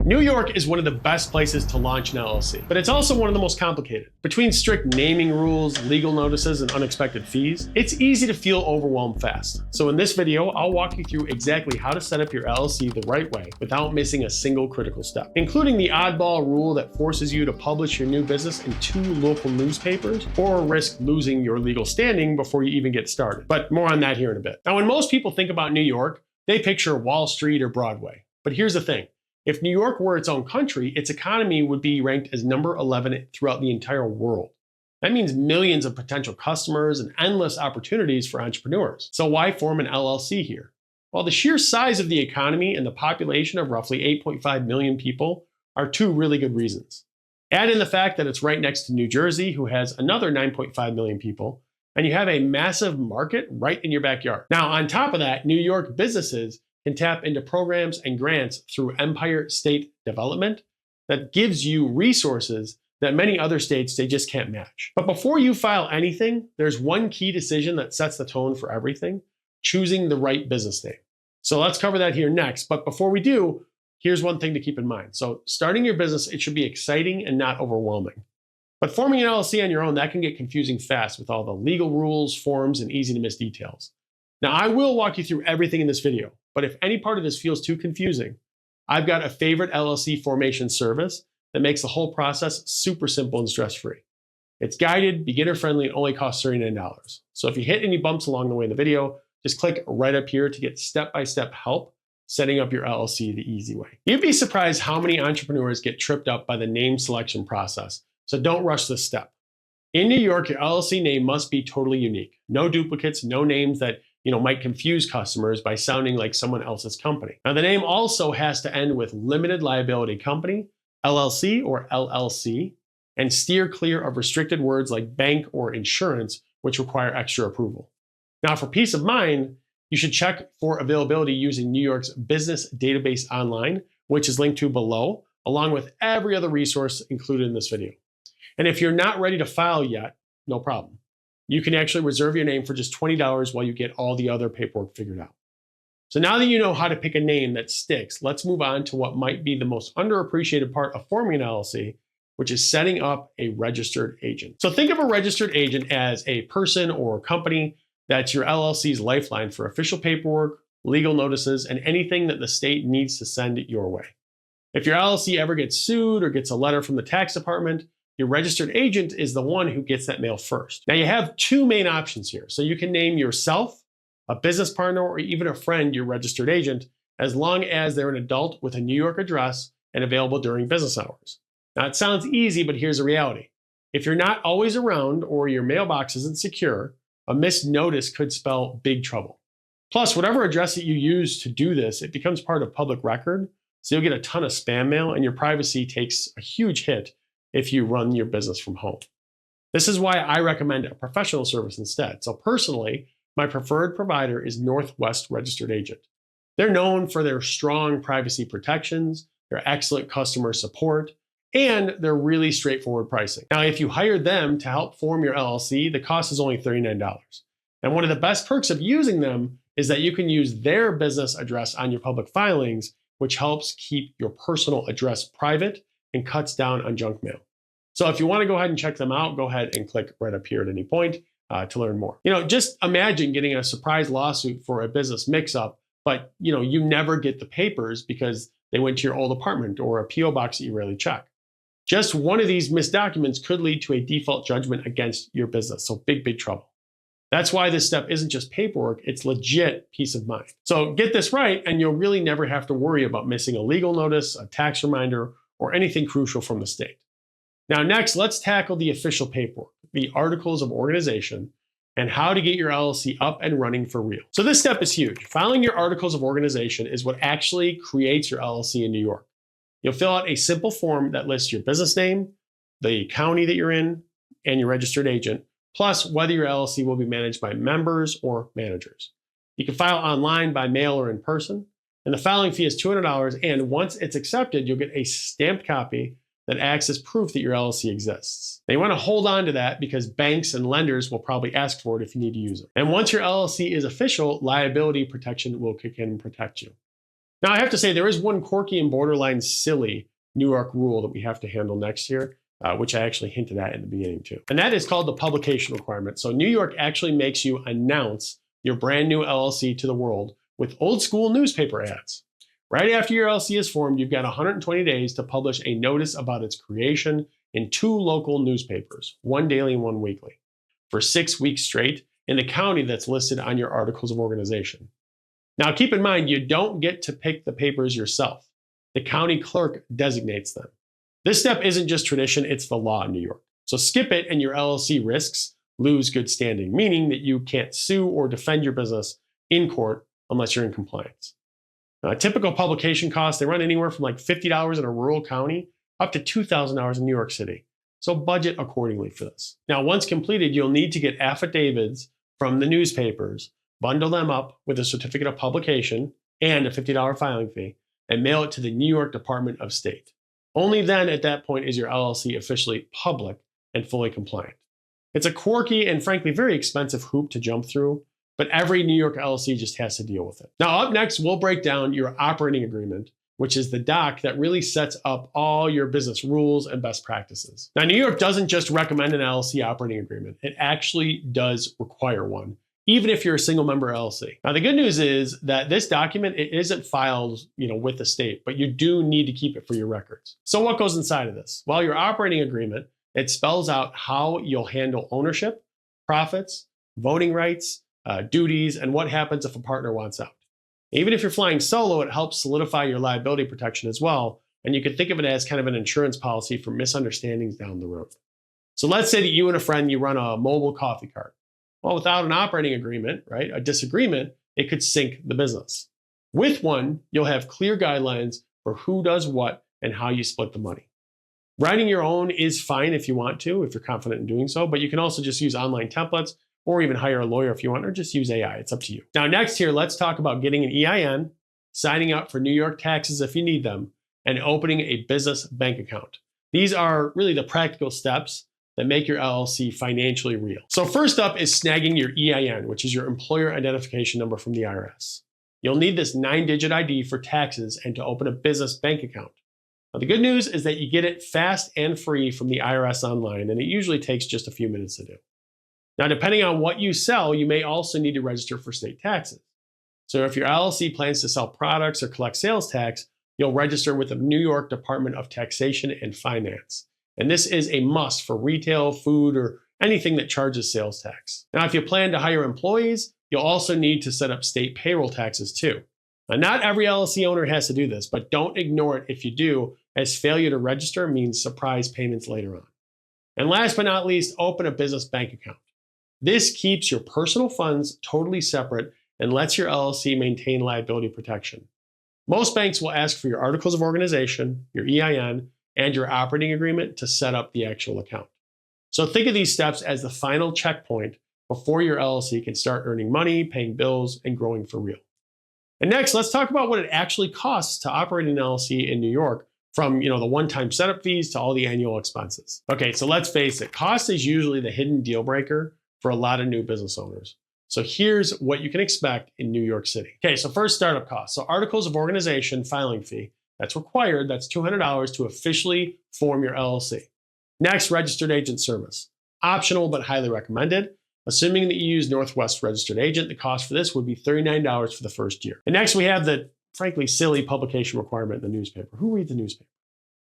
New York is one of the best places to launch an LLC, but it's also one of the most complicated. Between strict naming rules, legal notices, and unexpected fees, it's easy to feel overwhelmed fast. So in this video, I'll walk you through exactly how to set up your LLC the right way without missing a single critical step, including the oddball rule that forces you to publish your new business in 2 local newspapers or risk losing your legal standing before you even get started. But more on that here in a bit. Now, when most people think about New York, they picture Wall Street or Broadway. But here's the thing. If New York were its own country, its economy would be ranked as number 11 throughout the entire world. That means millions of potential customers and endless opportunities for entrepreneurs. So why form an LLC here? Well, the sheer size of the economy and the population of roughly 8.5 million people are 2 really good reasons. Add in the fact that it's right next to New Jersey, who has another 9.5 million people, and you have a massive market right in your backyard. Now, on top of that, New York businesses can tap into programs and grants through Empire State Development that gives you resources that many other states they just can't match. But before you file anything, there's one key decision that sets the tone for everything: choosing the right business name. So let's cover that here next. But before we do, here's one thing to keep in mind. So starting your business, it should be exciting and not overwhelming. But forming an LLC on your own, that can get confusing fast with all the legal rules, forms, and easy to miss details. Now, I will walk you through everything in this video, but if any part of this feels too confusing, I've got a favorite LLC formation service that makes the whole process super simple and stress-free. It's guided, beginner-friendly, and only costs $39. So if you hit any bumps along the way in the video, just click right up here to get step-by-step help setting up your LLC the easy way. You'd be surprised how many entrepreneurs get tripped up by the name selection process, so don't rush this step. In New York, your LLC name must be totally unique. No duplicates, no names that might confuse customers by sounding like someone else's company. Now, the name also has to end with limited liability company, LLC or LLC, and steer clear of restricted words like bank or insurance, which require extra approval. Now, for peace of mind, you should check for availability using New York's Business Database Online, which is linked to below, along with every other resource included in this video. And if you're not ready to file yet, no problem. You can actually reserve your name for just $20 while you get all the other paperwork figured out. So now that you know how to pick a name that sticks, let's move on to what might be the most underappreciated part of forming an LLC, which is setting up a registered agent. So think of a registered agent as a person or company that's your LLC's lifeline for official paperwork, legal notices, and anything that the state needs to send it your way. If your LLC ever gets sued or gets a letter from the tax department, your registered agent is the one who gets that mail first. Now, you have 2 main options here. So you can name yourself, a business partner, or even a friend your registered agent, as long as they're an adult with a New York address and available during business hours. Now, it sounds easy, but here's the reality. If you're not always around or your mailbox isn't secure, a missed notice could spell big trouble. Plus, whatever address that you use to do this, it becomes part of public record, so you'll get a ton of spam mail and your privacy takes a huge hit if you run your business from home. This is why I recommend a professional service instead. So personally, my preferred provider is Northwest Registered Agent. They're known for their strong privacy protections, their excellent customer support, and their really straightforward pricing. Now, if you hire them to help form your LLC, the cost is only $39. And one of the best perks of using them is that you can use their business address on your public filings, which helps keep your personal address private and cuts down on junk mail. So if you want to go ahead and check them out, go ahead and click right up here at any point to learn more. Just imagine getting a surprise lawsuit for a business mix-up, but you never get the papers because they went to your old apartment or a PO box that you rarely check. Just one of these missed documents could lead to a default judgment against your business. So big, big trouble. That's why this step isn't just paperwork, it's legit peace of mind. So get this right, and you'll really never have to worry about missing a legal notice, a tax reminder, or anything crucial from the state. Now, next, let's tackle the official paperwork, the articles of organization, and how to get your LLC up and running for real. So this step is huge. Filing your articles of organization is what actually creates your LLC in New York. You'll fill out a simple form that lists your business name, the county that you're in, and your registered agent, plus whether your LLC will be managed by members or managers. You can file online, by mail, or in person, and the filing fee is $200, and once it's accepted, you'll get a stamped copy that acts as proof that your LLC exists. Now, you want to hold on to that because banks and lenders will probably ask for it if you need to use it. And once your LLC is official, liability protection will kick in and protect you. Now, I have to say there is one quirky and borderline silly New York rule that we have to handle next year, which I actually hinted at in the beginning too. And that is called the publication requirement. So New York actually makes you announce your brand new LLC to the world with old school newspaper ads. Right after your LLC is formed, you've got 120 days to publish a notice about its creation in 2 local newspapers, one daily and one weekly, for 6 weeks straight in the county that's listed on your articles of organization. Now, keep in mind, you don't get to pick the papers yourself. The county clerk designates them. This step isn't just tradition, it's the law in New York. So skip it and your LLC risks lose good standing, meaning that you can't sue or defend your business in court unless you're in compliance. Typical publication costs, they run anywhere from like $50 in a rural county up to $2,000 in New York City. So budget accordingly for this. Now, once completed, you'll need to get affidavits from the newspapers, bundle them up with a certificate of publication and a $50 filing fee, and mail it to the New York Department of State. Only then at that point is your LLC officially public and fully compliant. It's a quirky and frankly very expensive hoop to jump through, but every New York LLC just has to deal with it. Now, up next, we'll break down your operating agreement, which is the doc that really sets up all your business rules and best practices. Now, New York doesn't just recommend an LLC operating agreement. It actually does require one, even if you're a single member LLC. Now, the good news is that this document, it isn't filed, with the state, but you do need to keep it for your records. So what goes inside of this? Well, your operating agreement, it spells out how you'll handle ownership, profits, voting rights, duties, and what happens if a partner wants out. Even if you're flying solo, it helps solidify your liability protection as well. And you can think of it as kind of an insurance policy for misunderstandings down the road. So let's say that you and a friend, you run a mobile coffee cart. Well, without an operating agreement, right, a disagreement, it could sink the business. With one, you'll have clear guidelines for who does what and how you split the money. Writing your own is fine if you want to, if you're confident in doing so, but you can also just use online templates or even hire a lawyer if you want, or just use AI. It's up to you. Now, next here, let's talk about getting an EIN, signing up for New York taxes if you need them, and opening a business bank account. These are really the practical steps that make your LLC financially real. So first up is snagging your EIN, which is your employer identification number from the IRS. You'll need this 9-digit ID for taxes and to open a business bank account. Now, the good news is that you get it fast and free from the IRS online, and it usually takes just a few minutes to do. Now, depending on what you sell, you may also need to register for state taxes. So if your LLC plans to sell products or collect sales tax, you'll register with the New York Department of Taxation and Finance. And this is a must for retail, food, or anything that charges sales tax. Now, if you plan to hire employees, you'll also need to set up state payroll taxes too. Now, not every LLC owner has to do this, but don't ignore it if you do, as failure to register means surprise payments later on. And last but not least, open a business bank account. This keeps your personal funds totally separate and lets your LLC maintain liability protection. Most banks will ask for your articles of organization, your EIN, and your operating agreement to set up the actual account. So think of these steps as the final checkpoint before your LLC can start earning money, paying bills, and growing for real. And next, let's talk about what it actually costs to operate an LLC in New York, from the one-time setup fees to all the annual expenses. Okay, so let's face it, cost is usually the hidden deal breaker for a lot of new business owners. So here's what you can expect in New York City. Okay, so first, startup costs. So articles of organization filing fee, that's required. That's $200 to officially form your LLC. Next, registered agent service. Optional, but highly recommended. Assuming that you use Northwest Registered Agent, the cost for this would be $39 for the first year. And next, we have the frankly silly publication requirement in the newspaper. Who reads the newspaper?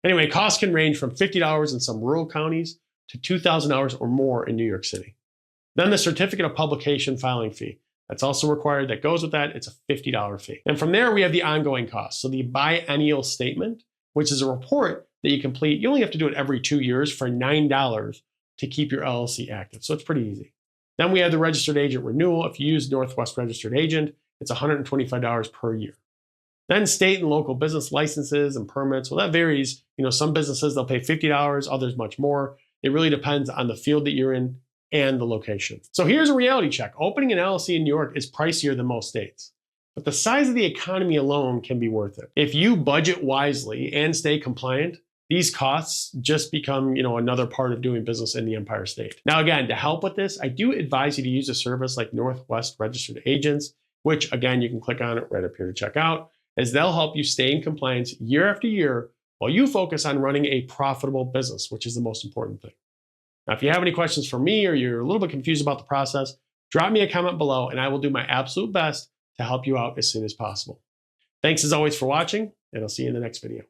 Anyway, costs can range from $50 in some rural counties to $2,000 or more in New York City. Then the certificate of publication filing fee. That's also required. That goes with that. It's a $50 fee. And from there, we have the ongoing costs. So the biennial statement, which is a report that you complete. You only have to do it every 2 years for $9 to keep your LLC active. So it's pretty easy. Then we have the registered agent renewal. If you use Northwest Registered Agent, it's $125 per year. Then state and local business licenses and permits. Well, that varies. Some businesses, they'll pay $50, others much more. It really depends on the field that you're in and the location. So here's a reality check. Opening an LLC in New York is pricier than most states, but the size of the economy alone can be worth it. If you budget wisely and stay compliant, these costs just become, another part of doing business in the Empire State. Now, again, to help with this, I do advise you to use a service like Northwest Registered Agents, which again, you can click on it right up here to check out. as they'll help you stay in compliance year after year while you focus on running a profitable business, which is the most important thing. Now, if you have any questions for me or you're a little bit confused about the process, drop me a comment below and I will do my absolute best to help you out as soon as possible. Thanks as always for watching, and I'll see you in the next video.